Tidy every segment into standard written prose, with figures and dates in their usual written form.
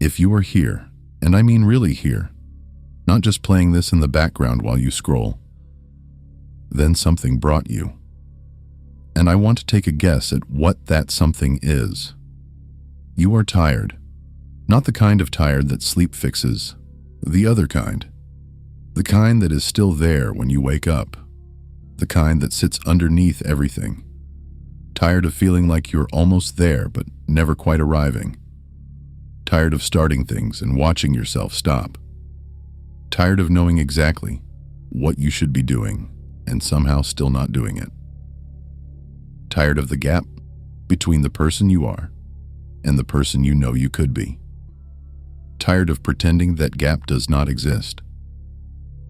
If you are here, and I mean really here, not just playing this in the background while you scroll, then something brought you. And I want to take a guess at what that something is. You are tired. Not the kind of tired that sleep fixes, the other kind. The kind that is still there when you wake up. The kind that sits underneath everything. Tired of feeling like you're almost there but never quite arriving. Tired of starting things and watching yourself stop. Tired of knowing exactly what you should be doing and somehow still not doing it. Tired of the gap between the person you are and the person you know you could be. Tired of pretending that gap does not exist.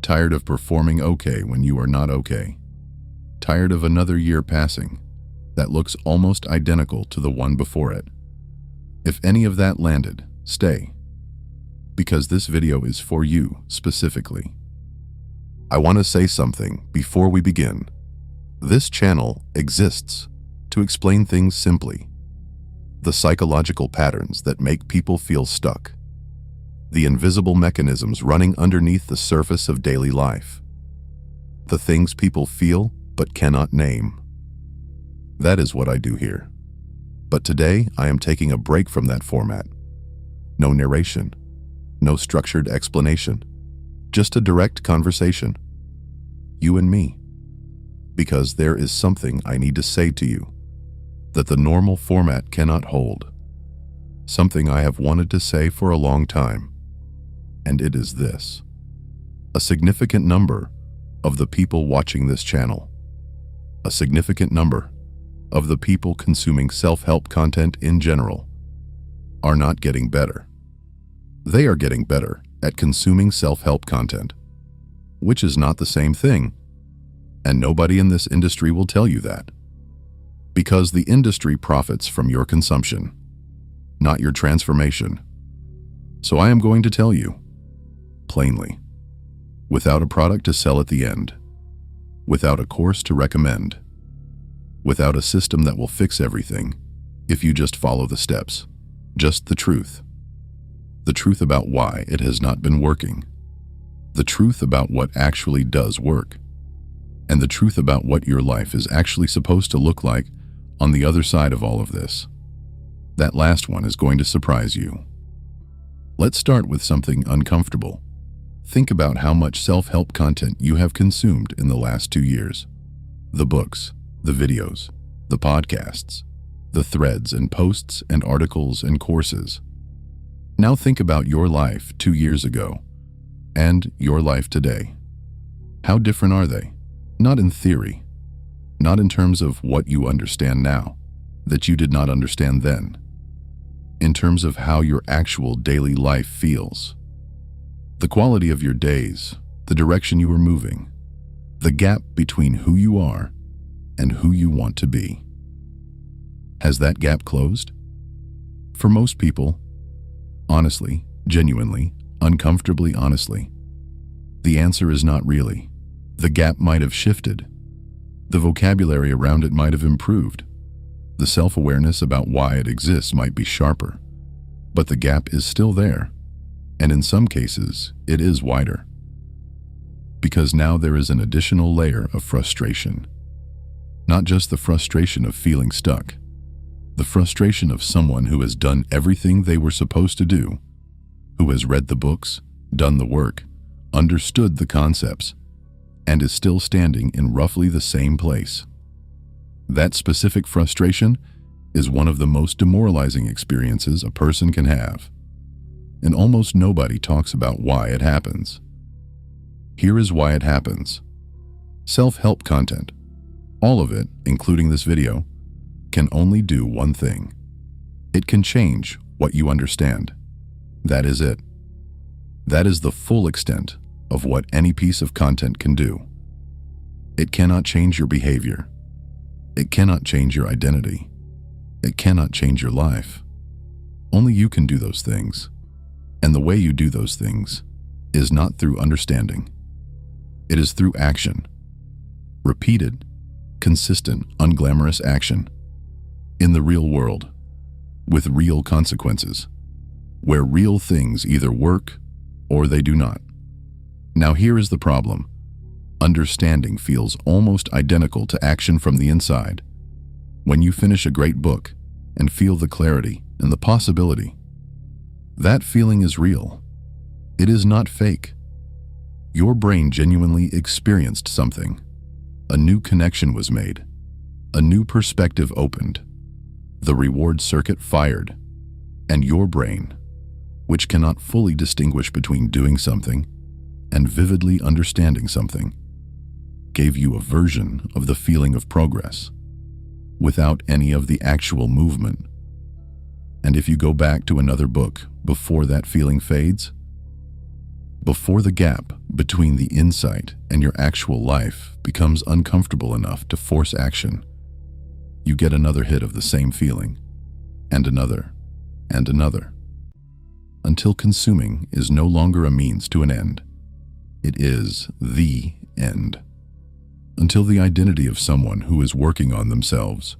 Tired of performing okay when you are not okay. Tired of another year passing that looks almost identical to the one before it. If any of that landed, stay, because this video is for you specifically. I want to say something before we begin. This channel exists to explain things simply. The psychological patterns that make people feel stuck. The invisible mechanisms running underneath the surface of daily life. The things people feel but cannot name. That is what I do here. But today I am taking a break from that format. No narration, no structured explanation, just a direct conversation. You and me. Because there is something I need to say to you that the normal format cannot hold. Something I have wanted to say for a long time. And it is this. A significant number of the people watching this channel, a significant number of the people consuming self-help content in general, are not getting better. They are getting better at consuming self-help content, which is not the same thing. And nobody in this industry will tell you that. Because the industry profits from your consumption, not your transformation. So I am going to tell you, plainly, without a product to sell at the end, without a course to recommend, without a system that will fix everything, if you just follow the steps, just the truth. The truth about why it has not been working. The truth about what actually does work. And the truth about what your life is actually supposed to look like on the other side of all of this. That last one is going to surprise you. Let's start with something uncomfortable. Think about how much self-help content you have consumed in the last 2 years. The books, the videos, the podcasts, the threads and posts and articles and courses. Now think about your life 2 years ago and your life today. How different are they? Not in theory, not in terms of what you understand now, that you did not understand then, in terms of how your actual daily life feels. The quality of your days, the direction you are moving, the gap between who you are and who you want to be. Has that gap closed? For most people, honestly, genuinely, uncomfortably honestly, the answer is not really. The gap might have shifted. The vocabulary around it might have improved. The self-awareness about why it exists might be sharper. But the gap is still there. And in some cases, it is wider. Because now there is an additional layer of frustration. Not just the frustration of feeling stuck. The frustration of someone who has done everything they were supposed to do, who has read the books, done the work, understood the concepts, and is still standing in roughly the same place. That specific frustration is one of the most demoralizing experiences a person can have. And almost nobody talks about why it happens. Here is why it happens. Self-help content, all of it, including this video, can only do one thing. It can change what you understand. That is it. That is the full extent of what any piece of content can do. It cannot change your behavior. It cannot change your identity. It cannot change your life. Only you can do those things. And the way you do those things is not through understanding. It is through action. Repeated, consistent, unglamorous action. In the real world. With real consequences. where real things either work or they do not. Now here is the problem. Understanding feels almost identical to action from the inside. When you finish a great book and feel the clarity and the possibility, that feeling is real. It is not fake. Your brain genuinely experienced something. A new connection was made. A new perspective opened. The reward circuit fired. And your brain, which cannot fully distinguish between doing something and vividly understanding something, gave you a version of the feeling of progress without any of the actual movement. And if you go back to another book before that feeling fades, before the gap between the insight and your actual life becomes uncomfortable enough to force action, you get another hit of the same feeling, and another, until consuming is no longer a means to an end. It is the end. Until the identity of someone who is working on themselves,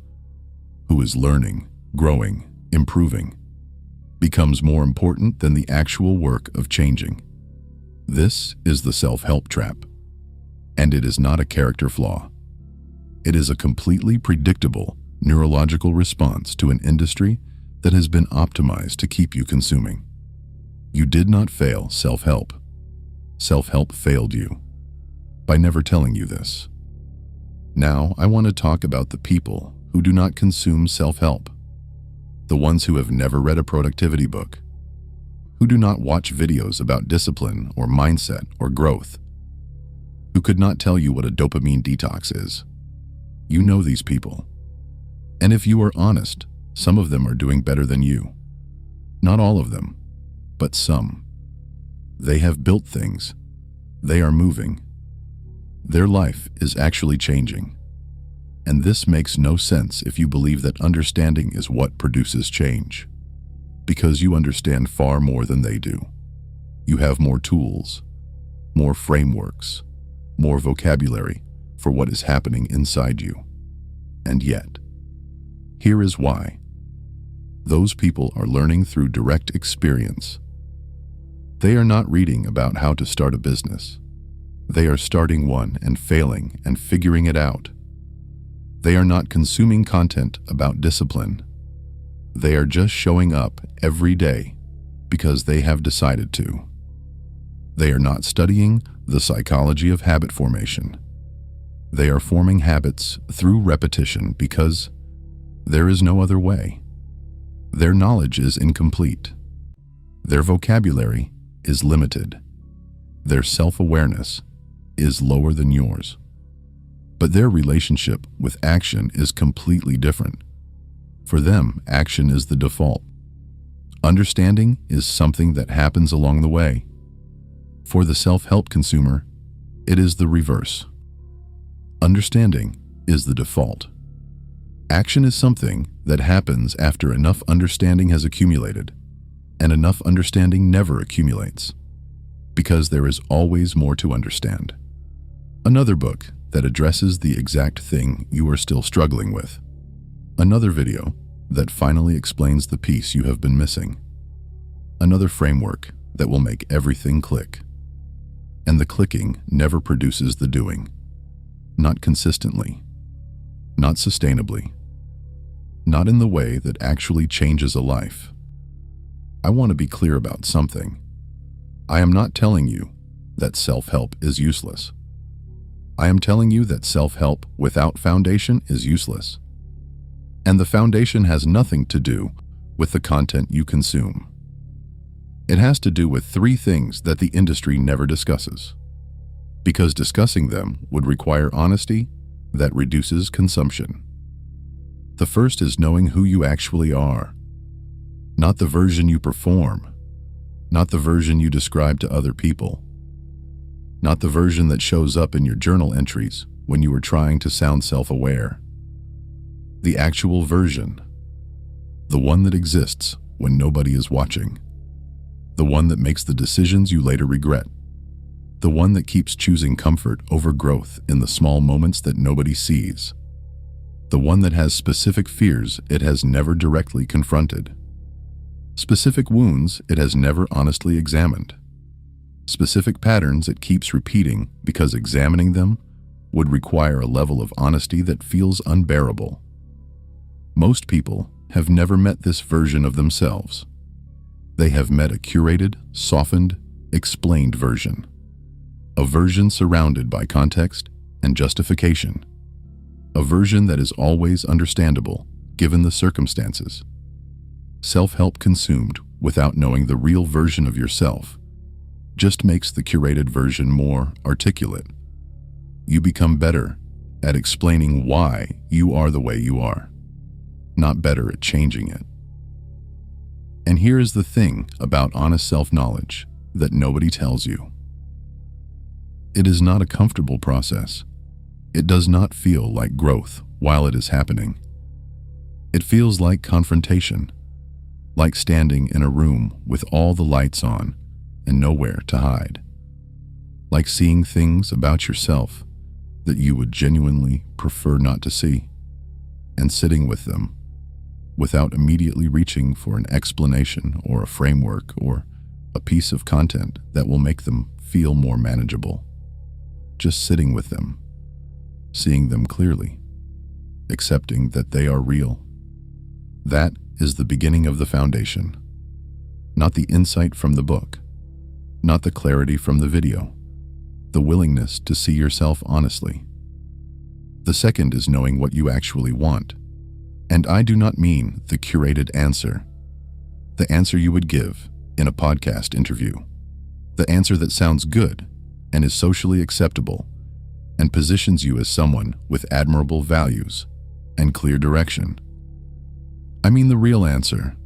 who is learning, growing, improving, becomes more important than the actual work of changing. This is the self-help trap, and it is not a character flaw. It is a completely predictable neurological response to an industry that has been optimized to keep you consuming. You did not fail self-help. Self-help failed you by never telling you this. Now, I want to talk about the people who do not consume self-help. The ones who have never read a productivity book, who do not watch videos about discipline or mindset or growth, who could not tell you what a dopamine detox is. You know these people. And if you are honest, some of them are doing better than you. Not all of them, but some. They have built things. They are moving. Their life is actually changing. And this makes no sense if you believe that understanding is what produces change. Because you understand far more than they do. You have more tools, more frameworks, more vocabulary for what is happening inside you. And yet, here is why. Those people are learning through direct experience. They are not reading about how to start a business. They are starting one and failing and figuring it out. They are not consuming content about discipline. They are just showing up every day because they have decided to. They are not studying the psychology of habit formation. They are forming habits through repetition because there is no other way. Their knowledge is incomplete. Their vocabulary is limited. Their self-awareness is lower than yours. But their relationship with action is completely different. For them, action is the default. Understanding is something that happens along the way. For the self-help consumer, it is the reverse. Understanding is the default. Action is something that happens after enough understanding has accumulated, and enough understanding never accumulates, because there is always more to understand. Another book that addresses the exact thing you are still struggling with. Another video that finally explains the piece you have been missing. Another framework that will make everything click. And the clicking never produces the doing. Not consistently. Not sustainably. Not in the way that actually changes a life. I want to be clear about something. I am not telling you that self-help is useless. I am telling you that self-help without foundation is useless. And the foundation has nothing to do with the content you consume. It has to do with three things that the industry never discusses, because discussing them would require honesty that reduces consumption. The first is knowing who you actually are, not the version you perform, not the version you describe to other people, not the version that shows up in your journal entries when you are trying to sound self-aware. The actual version, the one that exists when nobody is watching, the one that makes the decisions you later regret, the one that keeps choosing comfort over growth in the small moments that nobody sees, the one that has specific fears it has never directly confronted. Specific wounds it has never honestly examined. Specific patterns it keeps repeating because examining them would require a level of honesty that feels unbearable. Most people have never met this version of themselves. They have met a curated, softened, explained version. A version surrounded by context and justification. A version that is always understandable, given the circumstances. Self-help consumed without knowing the real version of yourself just makes the curated version more articulate. You become better at explaining why you are the way you are, not better at changing it. And here is the thing about honest self-knowledge that nobody tells you. It is not a comfortable process. It does not feel like growth while it is happening. It feels like confrontation, like standing in a room with all the lights on and nowhere to hide, like seeing things about yourself that you would genuinely prefer not to see, and sitting with them without immediately reaching for an explanation or a framework or a piece of content that will make them feel more manageable. Just sitting with them, seeing them clearly, accepting that they are real. That is the beginning of the foundation. Not the insight from the book, not the clarity from the video, the willingness to see yourself honestly. The second is knowing what you actually want. And I do not mean the curated answer, the answer you would give in a podcast interview, the answer that sounds good and is socially acceptable and positions you as someone with admirable values and clear direction. I mean the real answer,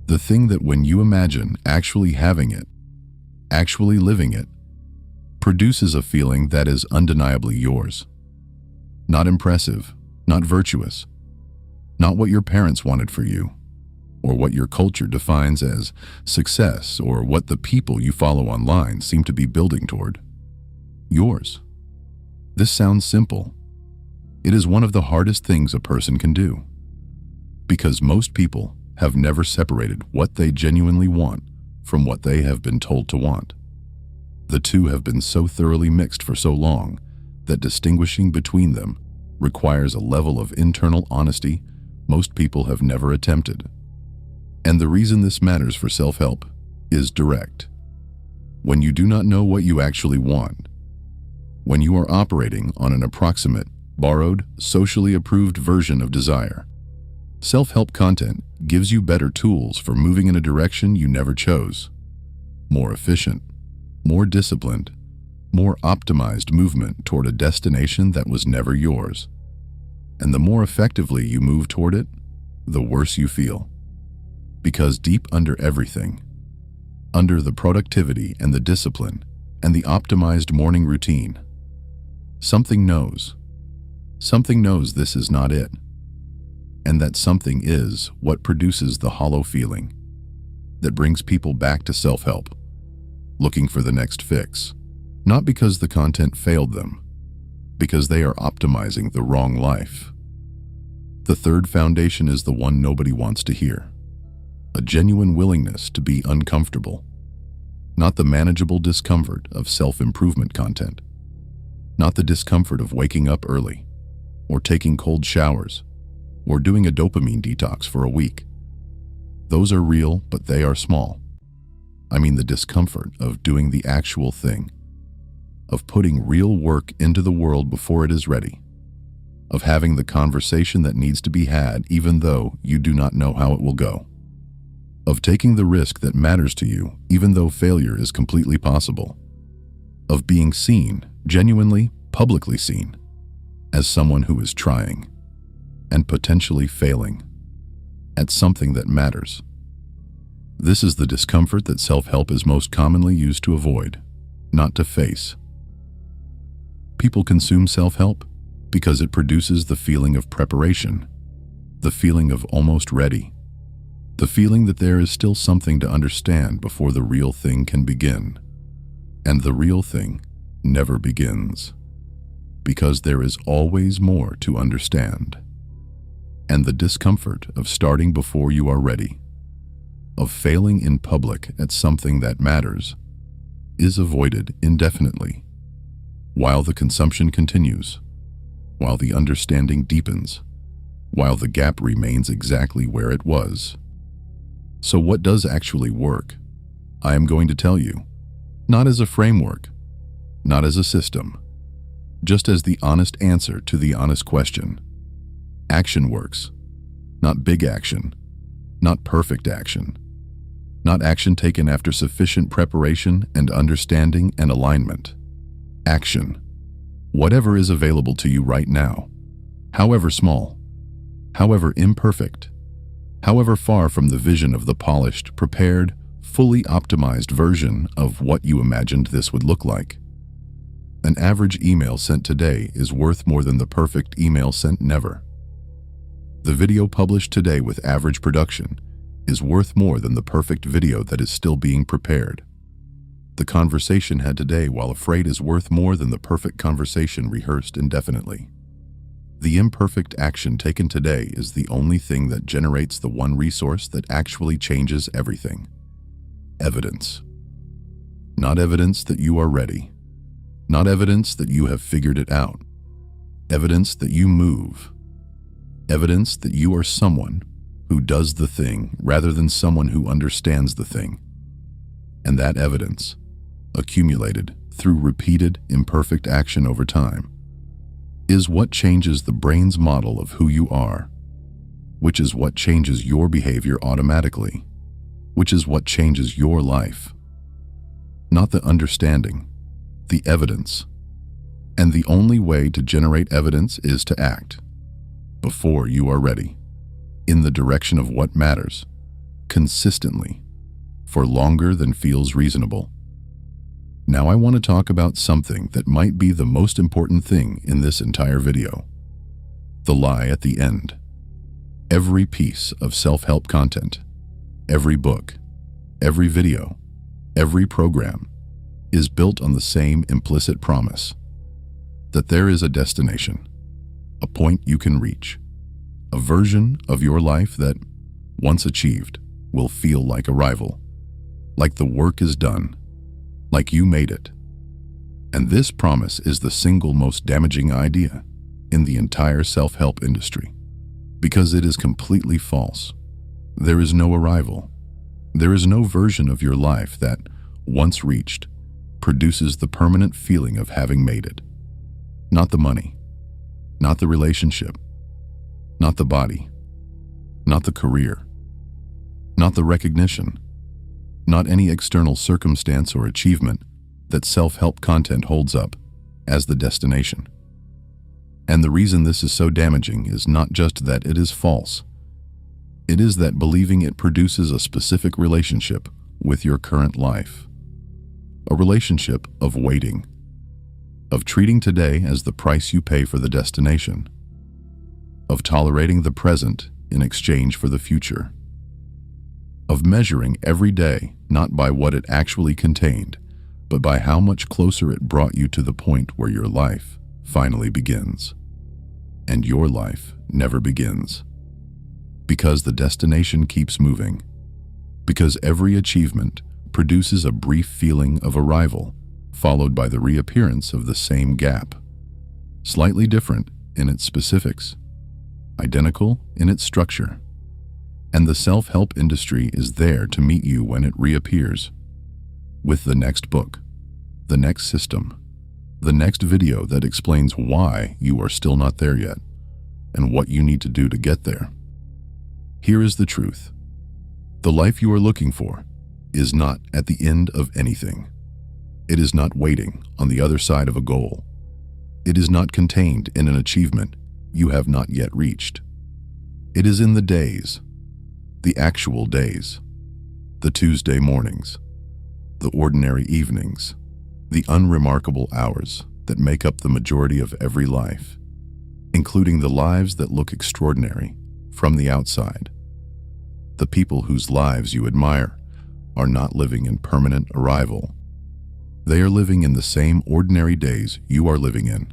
the thing that when you imagine actually having it, actually living it, produces a feeling that is undeniably yours. Not impressive, not virtuous, not what your parents wanted for you, or what your culture defines as success, or what the people you follow online seem to be building toward. Yours. This sounds simple. It is one of the hardest things a person can do, because most people have never separated what they genuinely want from what they have been told to want. The two have been so thoroughly mixed for so long that distinguishing between them requires a level of internal honesty most people have never attempted. And the reason this matters for self-help is direct. When you do not know what you actually want, when you are operating on an approximate, borrowed, socially approved version of desire, self-help content gives you better tools for moving in a direction you never chose. More efficient, more disciplined, more optimized movement toward a destination that was never yours. And the more effectively you move toward it, the worse you feel. Because deep under everything, under the productivity and the discipline and the optimized morning routine, something knows this is not it. And that something is what produces the hollow feeling that brings people back to self-help, looking for the next fix, not because the content failed them, because they are optimizing the wrong life. The third foundation is the one nobody wants to hear. A genuine willingness to be uncomfortable, not the manageable discomfort of self-improvement content, not the discomfort of waking up early, or taking cold showers, or doing a dopamine detox for a week. Those are real, but they are small. I mean the discomfort of doing the actual thing, of putting real work into the world before it is ready, of having the conversation that needs to be had even though you do not know how it will go, of taking the risk that matters to you even though failure is completely possible, of being seen, genuinely, publicly seen, as someone who is trying and potentially failing at something that matters. This is the discomfort that self-help is most commonly used to avoid, not to face. People consume self-help because it produces the feeling of preparation, the feeling of almost ready, the feeling that there is still something to understand before the real thing can begin. And the real thing never begins, because there is always more to understand. And the discomfort of starting before you are ready, of failing in public at something that matters is avoided indefinitely, while the consumption continues, while the understanding deepens, while the gap remains exactly where it was. So what does actually work? I am going to tell you, not as a framework, not as a system, just as the honest answer to the honest question. Action works, not big action, not perfect action, not action taken after sufficient preparation and understanding and alignment. Action, whatever is available to you right now, however small, however imperfect, however far from the vision of the polished, prepared, fully optimized version of what you imagined this would look like. An average email sent today is worth more than the perfect email sent never. The video published today with average production is worth more than the perfect video that is still being prepared. The conversation had today while afraid is worth more than the perfect conversation rehearsed indefinitely. The imperfect action taken today is the only thing that generates the one resource that actually changes everything. Evidence. Not evidence that you are ready. Not evidence that you have figured it out. Evidence that you move. Evidence that you are someone who does the thing rather than someone who understands the thing. And that evidence, accumulated through repeated imperfect action over time, is what changes the brain's model of who you are, which is what changes your behavior automatically, which is what changes your life. Not the understanding, the evidence. And the only way to generate evidence is to act, before you are ready, in the direction of what matters, consistently, for longer than feels reasonable. Now I want to talk about something that might be the most important thing in this entire video. The lie at the end. Every piece of self-help content, every book, every video, every program is built on the same implicit promise that there is a destination, a point you can reach, a version of your life that, once achieved, will feel like arrival, like the work is done, like you made it. And this promise is the single most damaging idea in the entire self-help industry, because it is completely false. There is no arrival. There is no version of your life that, once reached, produces the permanent feeling of having made it. Not the money, not the relationship, not the body, not the career, not the recognition, not any external circumstance or achievement that self-help content holds up as the destination. And the reason this is so damaging is not just that it is false. It is that believing it produces a specific relationship with your current life. A relationship of waiting, of treating today as the price you pay for the destination, of tolerating the present in exchange for the future, of measuring every day not by what it actually contained, but by how much closer it brought you to the point where your life finally begins. And your life never begins. Because the destination keeps moving. Because every achievement produces a brief feeling of arrival, followed by the reappearance of the same gap. Slightly different in its specifics, identical in its structure. And the self-help industry is there to meet you when it reappears, with the next book, the next system, the next video that explains why you are still not there yet, and what you need to do to get there. Here is the truth. The life you are looking for is not at the end of anything. It is not waiting on the other side of a goal. It is not contained in an achievement you have not yet reached. It is in the days, the actual days, the Tuesday mornings, the ordinary evenings, the unremarkable hours that make up the majority of every life, including the lives that look extraordinary from the outside. The people whose lives you admire are not living in permanent arrival. They are living in the same ordinary days you are living in,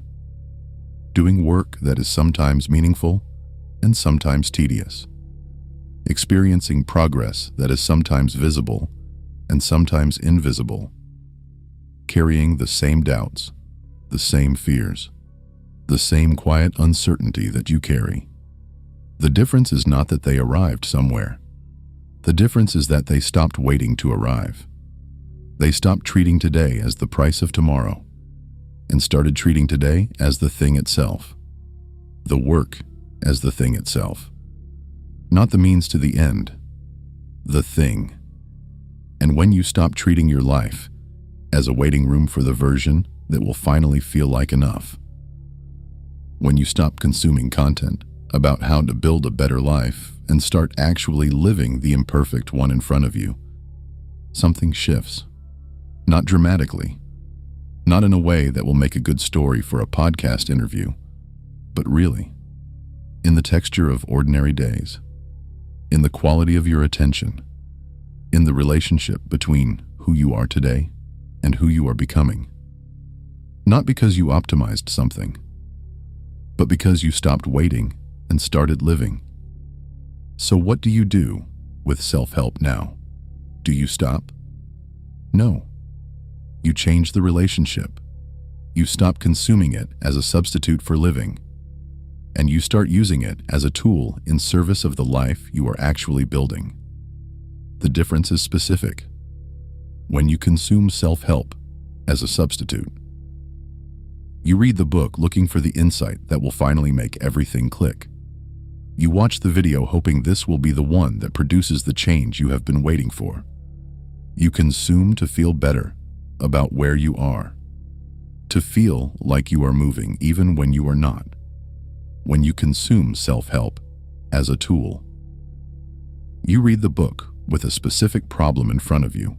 doing work that is sometimes meaningful and sometimes tedious, experiencing progress that is sometimes visible and sometimes invisible, carrying the same doubts, the same fears, the same quiet uncertainty that you carry. The difference is not that they arrived somewhere. The difference is that they stopped waiting to arrive. They stopped treating today as the price of tomorrow and started treating today as the thing itself. The work as the thing itself. Not the means to the end. The thing. And when you stop treating your life as a waiting room for the version that will finally feel like enough, when you stop consuming content about how to build a better life and start actually living the imperfect one in front of you, something shifts. Not dramatically, not in a way that will make a good story for a podcast interview, but really, in the texture of ordinary days, in the quality of your attention, in the relationship between who you are today and who you are becoming. Not because you optimized something, but because you stopped waiting and started living. So what do you do with self-help now? Do you stop? No. You change the relationship. You stop consuming it as a substitute for living, and you start using it as a tool in service of the life you are actually building. The difference is specific. When you consume self-help as a substitute, you read the book looking for the insight that will finally make everything click. You watch the video hoping this will be the one that produces the change you have been waiting for. You consume to feel better about where you are, to feel like you are moving even when you are not. When you consume self-help as a tool, you read the book with a specific problem in front of you.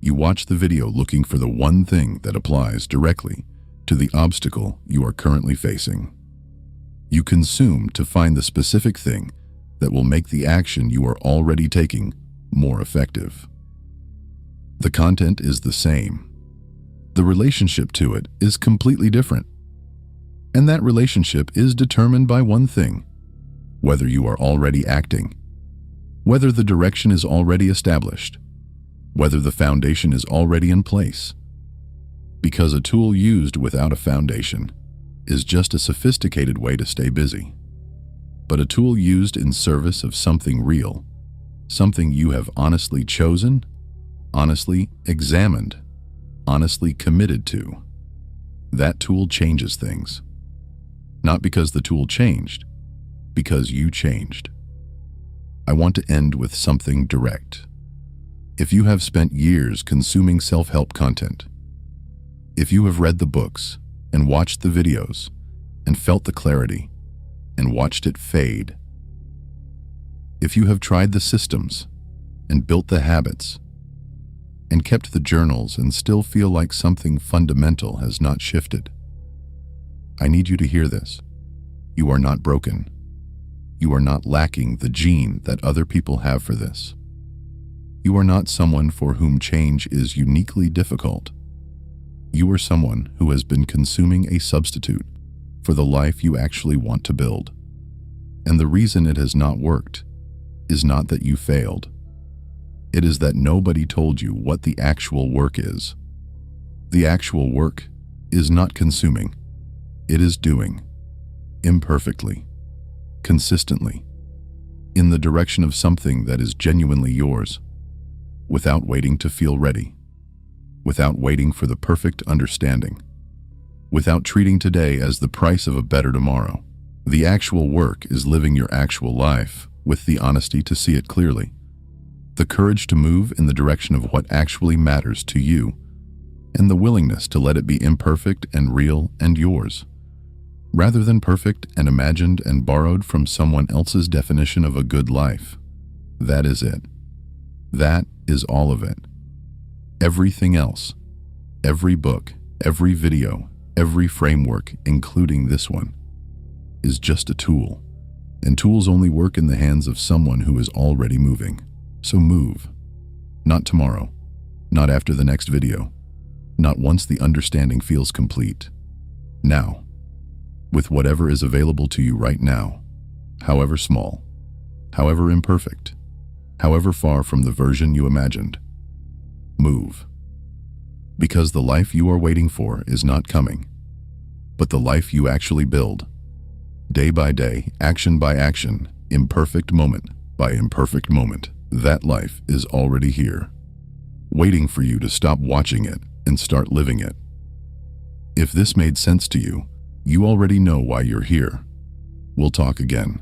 You watch the video looking for the one thing that applies directly to the obstacle you are currently facing. You consume to find the specific thing that will make the action you are already taking more effective. The content is the same. The relationship to it is completely different. And that relationship is determined by one thing: whether you are already acting, whether the direction is already established, whether the foundation is already in place. Because a tool used without a foundation is just a sophisticated way to stay busy. But a tool used in service of something real, something you have honestly chosen, honestly examined, honestly committed to, that tool changes things. Not because the tool changed, because you changed. I want to end with something direct. If you have spent years consuming self-help content, if you have read the books and watched the videos and felt the clarity and watched it fade, if you have tried the systems and built the habits and kept the journals and still feel like something fundamental has not shifted, I need you to hear this. You are not broken. You are not lacking the gene that other people have for this. You are not someone for whom change is uniquely difficult. You are someone who has been consuming a substitute for the life you actually want to build. And the reason it has not worked is not that you failed. It is that nobody told you what the actual work is. The actual work is not consuming. It is doing, imperfectly, consistently, in the direction of something that is genuinely yours, without waiting to feel ready, without waiting for the perfect understanding, without treating today as the price of a better tomorrow. The actual work is living your actual life with the honesty to see it clearly, the courage to move in the direction of what actually matters to you, and the willingness to let it be imperfect and real and yours, rather than perfect and imagined and borrowed from someone else's definition of a good life. That is it. That is all of it. Everything else, every book, every video, every framework, including this one, is just a tool. And tools only work in the hands of someone who is already moving. So move. Not tomorrow. Not after the next video. Not once the understanding feels complete. Now. With whatever is available to you right now, however small, however imperfect, however far from the version you imagined. Move. Because the life you are waiting for is not coming, but the life you actually build. Day by day, action by action, imperfect moment by imperfect moment, that life is already here, waiting for you to stop watching it and start living it. If this made sense to you, you already know why you're here. We'll talk again.